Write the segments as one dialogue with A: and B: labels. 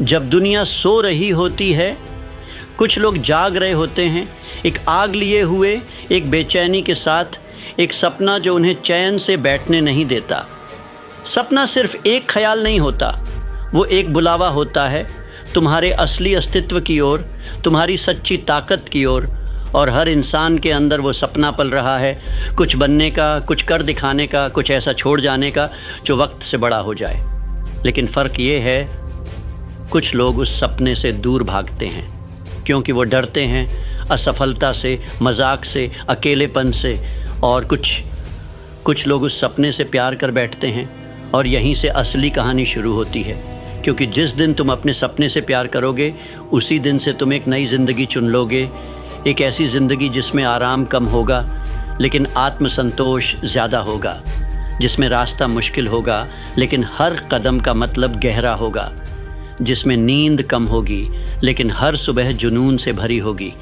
A: जब दुनिया सो रही होती है, कुछ लोग जाग रहे होते हैं, एक आग लिए हुए, एक बेचैनी के साथ, एक सपना जो उन्हें चैन से बैठने नहीं देता। सपना सिर्फ एक ख्याल नहीं होता, वो एक बुलावा होता है तुम्हारे असली अस्तित्व की ओर, तुम्हारी सच्ची ताकत की ओर। और हर इंसान के अंदर वो सपना पल रहा है, कुछ बनने का, कुछ कर दिखाने का, कुछ ऐसा छोड़ जाने का जो वक्त से बड़ा हो जाए। लेकिन फ़र्क ये है, कुछ लोग उस सपने से दूर भागते हैं क्योंकि वो डरते हैं असफलता से, मजाक से, अकेलेपन से। और कुछ लोग उस सपने से प्यार कर बैठते हैं और यहीं से असली कहानी शुरू होती है। क्योंकि जिस दिन तुम अपने सपने से प्यार करोगे, उसी दिन से तुम एक नई ज़िंदगी चुन लोगे, एक ऐसी ज़िंदगी जिसमें आराम कम होगा लेकिन आत्मसंतोष ज़्यादा होगा, जिसमें रास्ता मुश्किल होगा लेकिन हर कदम का मतलब गहरा होगा, जिसमें नींद कम होगी लेकिन हर सुबह जुनून से भरी होगी।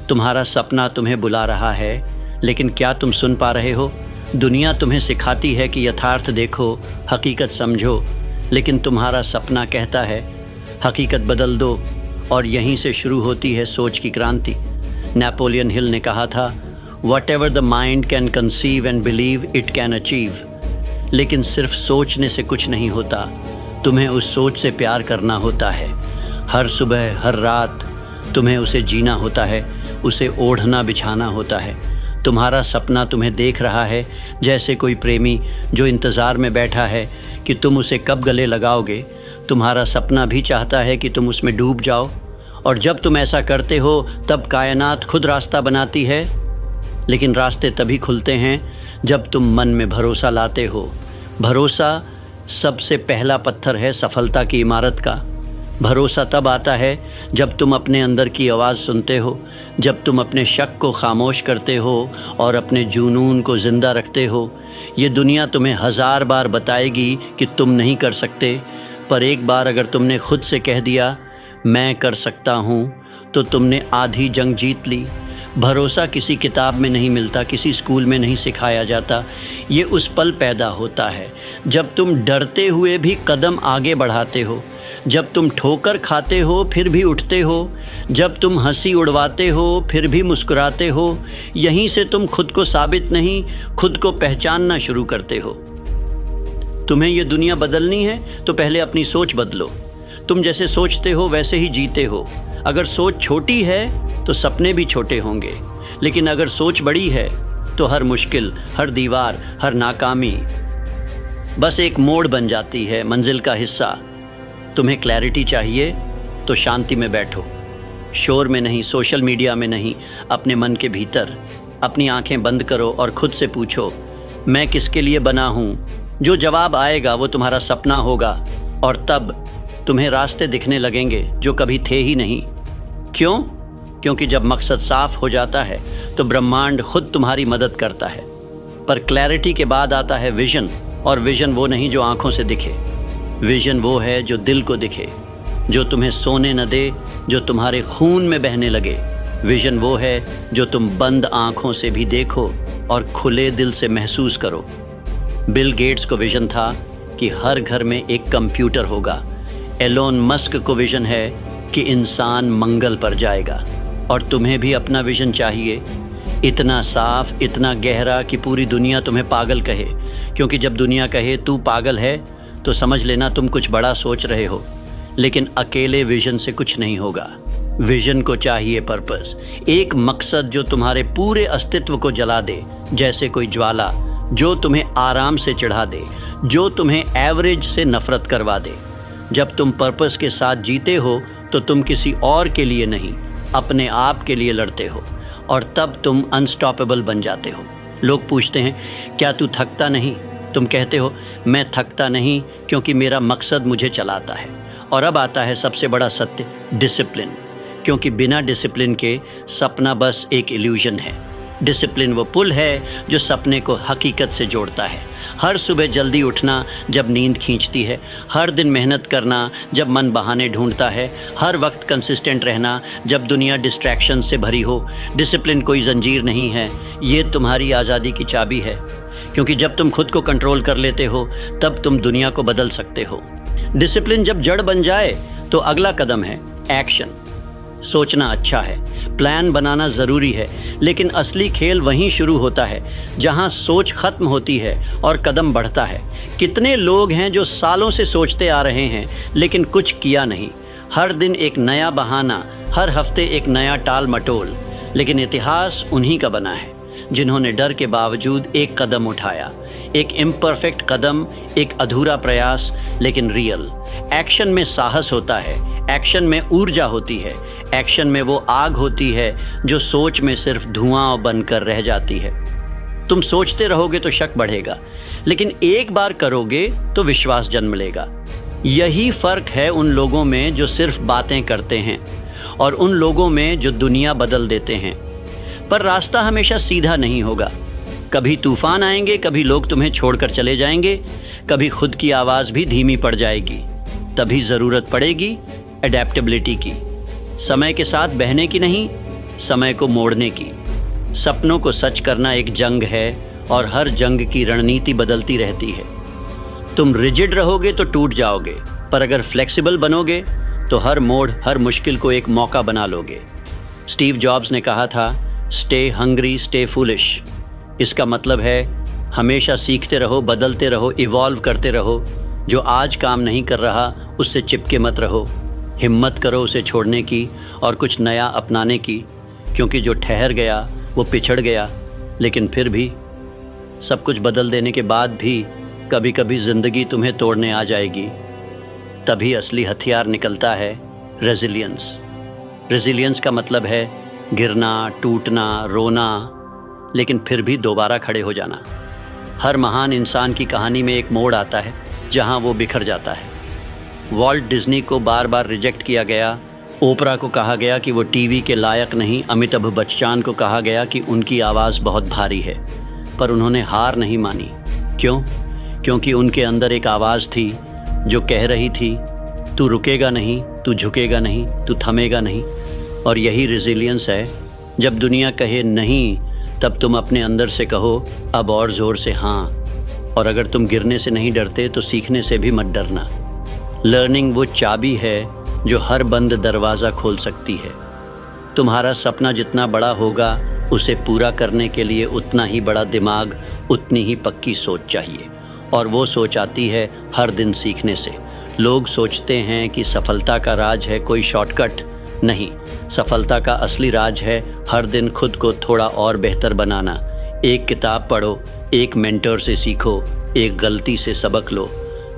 A: तुम्हारा सपना तुम्हें बुला रहा है, लेकिन क्या तुम सुन पा रहे हो? दुनिया तुम्हें सिखाती है कि यथार्थ देखो, हकीकत समझो, लेकिन तुम्हारा सपना कहता है हकीकत बदल दो। और यहीं से शुरू होती है सोच की क्रांति। नेपोलियन हिल ने कहा था, "Whatever the mind can conceive and believe it can achieve." लेकिन सिर्फ सोचने से कुछ नहीं होता, तुम्हें उस सोच से प्यार करना होता है। हर सुबह, हर रात तुम्हें उसे जीना होता है, उसे ओढ़ना बिछाना होता है। तुम्हारा सपना तुम्हें देख रहा है जैसे कोई प्रेमी जो इंतज़ार में बैठा है कि तुम उसे कब गले लगाओगे। तुम्हारा सपना भी चाहता है कि तुम उसमें डूब जाओ, और जब तुम ऐसा करते हो तब कायनात खुद रास्ता बनाती है। लेकिन रास्ते तभी खुलते हैं जब तुम मन में भरोसा लाते हो। भरोसा सबसे पहला पत्थर है सफलता की इमारत का। भरोसा तब आता है जब तुम अपने अंदर की आवाज़ सुनते हो, जब तुम अपने शक को खामोश करते हो और अपने जुनून को ज़िंदा रखते हो। ये दुनिया तुम्हें 1000 बार बताएगी कि तुम नहीं कर सकते, पर एक बार अगर तुमने खुद से कह दिया मैं कर सकता हूँ, तो तुमने आधी जंग जीत ली। भरोसा किसी किताब में नहीं मिलता, किसी स्कूल में नहीं सिखाया जाता। ये उस पल पैदा होता है जब तुम डरते हुए भी कदम आगे बढ़ाते हो, जब तुम ठोकर खाते हो फिर भी उठते हो, जब तुम हंसी उड़वाते हो फिर भी मुस्कुराते हो। यहीं से तुम खुद को साबित नहीं, खुद को पहचानना शुरू करते हो। तुम्हें ये दुनिया बदलनी है तो पहले अपनी सोच बदलो। तुम जैसे सोचते हो वैसे ही जीते हो। अगर सोच छोटी है तो सपने भी छोटे होंगे, लेकिन अगर सोच बड़ी है तो हर मुश्किल, हर दीवार, हर नाकामी बस एक मोड़ बन जाती है, मंजिल का हिस्सा। तुम्हें क्लैरिटी चाहिए तो शांति में बैठो, शोर में नहीं, सोशल मीडिया में नहीं, अपने मन के भीतर। अपनी आंखें बंद करो और खुद से पूछो, मैं किसके लिए बना हूँ? जो जवाब आएगा वो तुम्हारा सपना होगा, और तब तुम्हें रास्ते दिखने लगेंगे जो कभी थे ही नहीं। क्यों? क्योंकि जब मकसद साफ हो जाता है तो ब्रह्मांड खुद तुम्हारी मदद करता है। पर क्लैरिटी के बाद आता है विजन, और विजन वो नहीं जो आंखों से दिखे। विजन वो है जो दिल को दिखे, जो तुम्हें सोने न दे, जो तुम्हारे खून में बहने लगे। विजन वो है जो तुम बंद आंखों से भी देखो और खुले दिल से महसूस करो। बिल गेट्स को विजन था कि हर घर में एक कंप्यूटर होगा। एलोन मस्क को विजन है कि इंसान मंगल पर जाएगा। और तुम्हें भी अपना विजन चाहिए, इतना साफ, इतना गहरा कि पूरी दुनिया तुम्हें पागल कहे। क्योंकि जब दुनिया कहे तू पागल है तो समझ लेना तुम कुछ बड़ा सोच रहे हो। लेकिन अकेले विजन से कुछ नहीं होगा। विजन को चाहिए पर्पस, एक मकसद जो तुम्हारे पूरे अस्तित्व को जला दे, जैसे कोई ज्वाला जो तुम्हें आराम से चढ़ा दे, जो तुम्हें एवरेज से नफरत करवा दे। जब तुम पर्पस के साथ जीते हो तो तुम किसी और के लिए नहीं, अपने आप के लिए लड़ते हो, और तब तुम अनस्टॉपेबल बन जाते हो। लोग पूछते हैं, क्या तू थकता नहीं? तुम कहते हो, मैं थकता नहीं क्योंकि मेरा मकसद मुझे चलाता है। और अब आता है सबसे बड़ा सत्य, डिसिप्लिन। क्योंकि बिना डिसिप्लिन के सपना बस एक इल्यूजन है। डिसिप्लिन वो पुल है जो सपने को हकीकत से जोड़ता है। हर सुबह जल्दी उठना जब नींद खींचती है, हर दिन मेहनत करना जब मन बहाने ढूंढता है, हर वक्त कंसिस्टेंट रहना जब दुनिया डिस्ट्रैक्शन से भरी हो। डिसिप्लिन कोई जंजीर नहीं है, ये तुम्हारी आज़ादी की चाबी है। क्योंकि जब तुम खुद को कंट्रोल कर लेते हो तब तुम दुनिया को बदल सकते हो। डिसिप्लिन जब जड़ बन जाए तो अगला कदम है एक्शन। सोचना अच्छा है, प्लान बनाना ज़रूरी है, लेकिन असली खेल वहीं शुरू होता है जहां सोच खत्म होती है और कदम बढ़ता है। कितने लोग हैं जो सालों से सोचते आ रहे हैं लेकिन कुछ किया नहीं। हर दिन एक नया बहाना, हर हफ्ते एक नया टाल मटोल, लेकिन इतिहास उन्हीं का बना है जिन्होंने डर के बावजूद एक कदम उठाया। एक इम्परफेक्ट कदम, एक अधूरा प्रयास, लेकिन रियल। एक्शन में साहस होता है, एक्शन में ऊर्जा होती है, एक्शन में वो आग होती है जो सोच में सिर्फ धुआं बनकर रह जाती है। तुम सोचते रहोगे तो शक बढ़ेगा, लेकिन एक बार करोगे तो विश्वास जन्म लेगा। यही फर्क है उन लोगों में जो सिर्फ बातें करते हैं और उन लोगों में जो दुनिया बदल देते हैं। पर रास्ता हमेशा सीधा नहीं होगा। कभी तूफान आएंगे, कभी लोग तुम्हें छोड़कर चले जाएंगे, कभी खुद की आवाज़ भी धीमी पड़ जाएगी। तभी ज़रूरत पड़ेगी एडेप्टेबिलिटी की, समय के साथ बहने की नहीं, समय को मोड़ने की। सपनों को सच करना एक जंग है और हर जंग की रणनीति बदलती रहती है। तुम रिजिड रहोगे तो टूट जाओगे, पर अगर फ्लेक्सिबल बनोगे तो हर मोड़, हर मुश्किल को एक मौका बना लोगे। स्टीव जॉब्स ने कहा था, स्टे हंग्री, स्टे फूलिश। इसका मतलब है हमेशा सीखते रहो, बदलते रहो, इवॉल्व करते रहो। जो आज काम नहीं कर रहा उससे चिपके मत रहो। हिम्मत करो उसे छोड़ने की और कुछ नया अपनाने की, क्योंकि जो ठहर गया वो पिछड़ गया। लेकिन फिर भी सब कुछ बदल देने के बाद भी कभी कभी ज़िंदगी तुम्हें तोड़ने आ जाएगी। तभी असली हथियार निकलता है रेजिलियंस। रेजिलियंस का मतलब है गिरना, टूटना, रोना, लेकिन फिर भी दोबारा खड़े हो जाना। हर महान इंसान की कहानी में एक मोड़ आता है जहां वो बिखर जाता है। वॉल्ट डिज्नी को बार बार रिजेक्ट किया गया, ओपरा को कहा गया कि वो टीवी के लायक नहीं, अमिताभ बच्चन को कहा गया कि उनकी आवाज़ बहुत भारी है, पर उन्होंने हार नहीं मानी। क्यों? क्योंकि उनके अंदर एक आवाज़ थी जो कह रही थी, तू रुकेगा नहीं, तू झुकेगा नहीं, तू थमेगा नहीं। और यही रेजिलियंस है। जब दुनिया कहे नहीं, तब तुम अपने अंदर से कहो अब और ज़ोर से हाँ। और अगर तुम गिरने से नहीं डरते तो सीखने से भी मत डरना। लर्निंग वो चाबी है जो हर बंद दरवाज़ा खोल सकती है। तुम्हारा सपना जितना बड़ा होगा, उसे पूरा करने के लिए उतना ही बड़ा दिमाग, उतनी ही पक्की सोच चाहिए। और वो सोच आती है हर दिन सीखने से। लोग सोचते हैं कि सफलता का राज है कोई शॉर्टकट। नहीं, सफलता का असली राज है हर दिन खुद को थोड़ा और बेहतर बनाना। एक किताब पढ़ो, एक मेंटर से सीखो, एक गलती से सबक लो।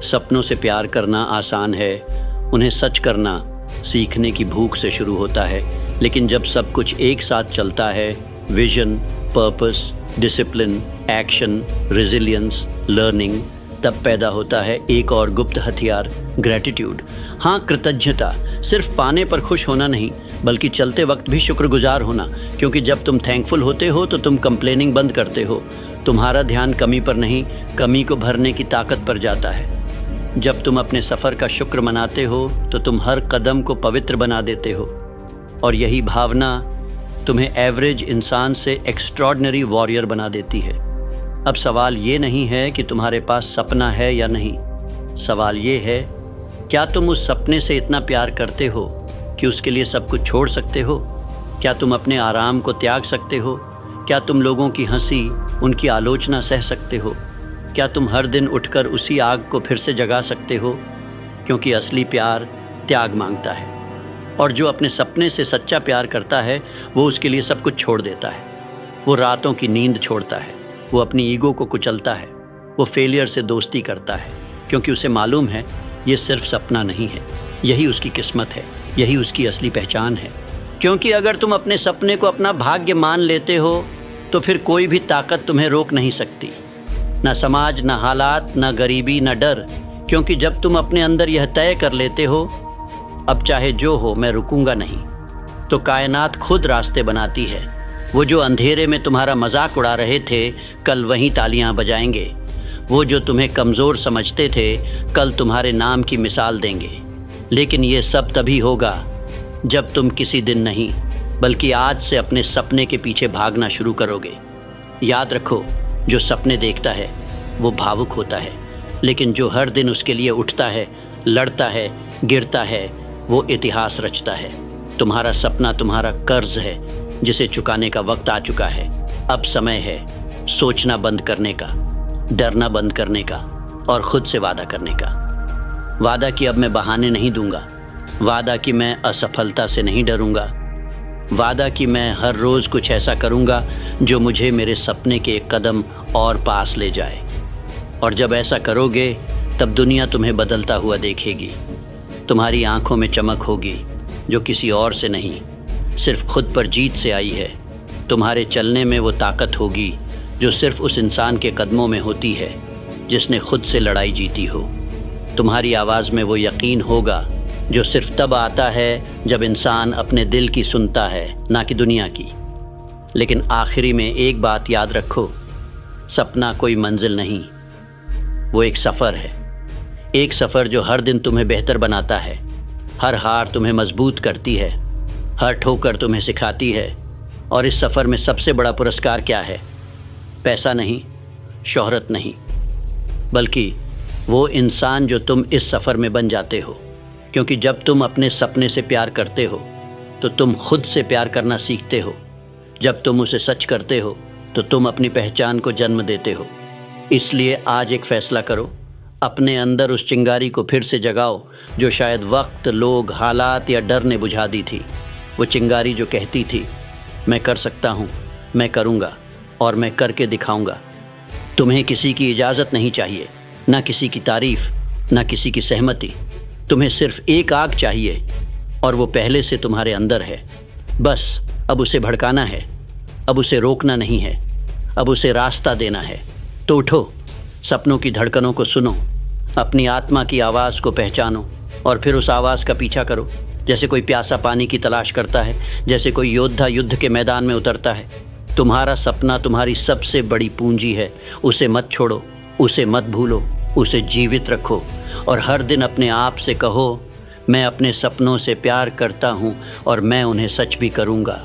A: सपनों से प्यार करना आसान है, उन्हें सच करना सीखने की भूख से शुरू होता है। लेकिन जब सब कुछ एक साथ चलता है, vision, purpose, discipline, action, resilience, learning, तब पैदा होता है एक और गुप्त हथियार, ग्रैटिट्यूड। हाँ, कृतज्ञता। सिर्फ पाने पर खुश होना नहीं, बल्कि चलते वक्त भी शुक्रगुजार होना। क्योंकि जब तुम थैंकफुल होते हो तो तुम कंप्लेनिंग बंद करते हो। तुम्हारा ध्यान कमी पर नहीं, कमी को भरने की ताकत पर जाता है। जब तुम अपने सफ़र का शुक्र मनाते हो तो तुम हर कदम को पवित्र बना देते हो। और यही भावना तुम्हें एवरेज इंसान से एक्स्ट्रॉर्डिनरी वॉरियर बना देती है। अब सवाल ये नहीं है कि तुम्हारे पास सपना है या नहीं, सवाल ये है क्या तुम उस सपने से इतना प्यार करते हो कि उसके लिए सब कुछ छोड़ सकते हो? क्या तुम अपने आराम को त्याग सकते हो? क्या तुम लोगों की हंसी, उनकी आलोचना सह सकते हो? क्या तुम हर दिन उठकर उसी आग को फिर से जगा सकते हो? क्योंकि असली प्यार त्याग मांगता है, और जो अपने सपने से सच्चा प्यार करता है वो उसके लिए सब कुछ छोड़ देता है। वो रातों की नींद छोड़ता है, वो अपनी ईगो को कुचलता है, वो फेलियर से दोस्ती करता है, क्योंकि उसे मालूम है ये सिर्फ सपना नहीं है, यही उसकी किस्मत है, यही उसकी असली पहचान है। क्योंकि अगर तुम अपने सपने को अपना भाग्य मान लेते हो तो फिर कोई भी ताकत तुम्हें रोक नहीं सकती, ना समाज, ना हालात, ना गरीबी, ना डर। क्योंकि जब तुम अपने अंदर यह तय कर लेते हो अब चाहे जो हो मैं रुकूंगा नहीं, तो कायनात खुद रास्ते बनाती है। वो जो अंधेरे में तुम्हारा मजाक उड़ा रहे थे कल वहीं तालियां बजाएंगे। वो जो तुम्हें कमज़ोर समझते थे कल तुम्हारे नाम की मिसाल देंगे। लेकिन ये सब तभी होगा जब तुम किसी दिन नहीं बल्कि आज से अपने सपने के पीछे भागना शुरू करोगे। याद रखो, जो सपने देखता है वो भावुक होता है, लेकिन जो हर दिन उसके लिए उठता है लड़ता है, गिरता है, वो इतिहास रचता है। तुम्हारा सपना तुम्हारा कर्ज है जिसे चुकाने का वक्त आ चुका है। अब समय है सोचना बंद करने का, डरना बंद करने का और खुद से वादा करने का। वादा कि अब मैं बहाने नहीं दूंगा, वादा कि मैं असफलता से नहीं डरूंगा, वादा कि मैं हर रोज़ कुछ ऐसा करूंगा जो मुझे मेरे सपने के एक कदम और पास ले जाए। और जब ऐसा करोगे तब दुनिया तुम्हें बदलता हुआ देखेगी। तुम्हारी आंखों में चमक होगी जो किसी और से नहीं, सिर्फ खुद पर जीत से आई है। तुम्हारे चलने में वो ताकत होगी जो सिर्फ उस इंसान के कदमों में होती है जिसने खुद से लड़ाई जीती हो। तुम्हारी आवाज़ में वो यकीन होगा जो सिर्फ तब आता है जब इंसान अपने दिल की सुनता है, ना कि दुनिया की। लेकिन आखिरी में एक बात याद रखो, सपना कोई मंजिल नहीं, वो एक सफ़र है। एक सफ़र जो हर दिन तुम्हें बेहतर बनाता है, हर हार तुम्हें मजबूत करती है, हर ठोकर तुम्हें सिखाती है। और इस सफ़र में सबसे बड़ा पुरस्कार क्या है? पैसा नहीं, शोहरत नहीं, बल्कि वो इंसान जो तुम इस सफ़र में बन जाते हो। क्योंकि जब तुम अपने सपने से प्यार करते हो तो तुम खुद से प्यार करना सीखते हो। जब तुम उसे सच करते हो तो तुम अपनी पहचान को जन्म देते हो। इसलिए आज एक फ़ैसला करो, अपने अंदर उस चिंगारी को फिर से जगाओ जो शायद वक्त, लोग, हालात या डर ने बुझा दी थी। वो चिंगारी जो कहती थी, मैं कर सकता हूँ, मैं करूँगा और मैं करके दिखाऊँगा। तुम्हें किसी की इजाज़त नहीं चाहिए, ना किसी की तारीफ़, ना किसी की सहमति। तुम्हें सिर्फ एक आग चाहिए और वो पहले से तुम्हारे अंदर है। बस अब उसे भड़काना है, अब उसे रोकना नहीं है, अब उसे रास्ता देना है। तो उठो, सपनों की धड़कनों को सुनो, अपनी आत्मा की आवाज़ को पहचानो और फिर उस आवाज़ का पीछा करो, जैसे कोई प्यासा पानी की तलाश करता है, जैसे कोई योद्धा युद्ध के मैदान में उतरता है। तुम्हारा सपना तुम्हारी सबसे बड़ी पूंजी है। उसे मत छोड़ो, उसे मत भूलो, उसे जीवित रखो और हर दिन अपने आप से कहो, मैं अपने सपनों से प्यार करता हूँ और मैं उन्हें सच भी करूँगा।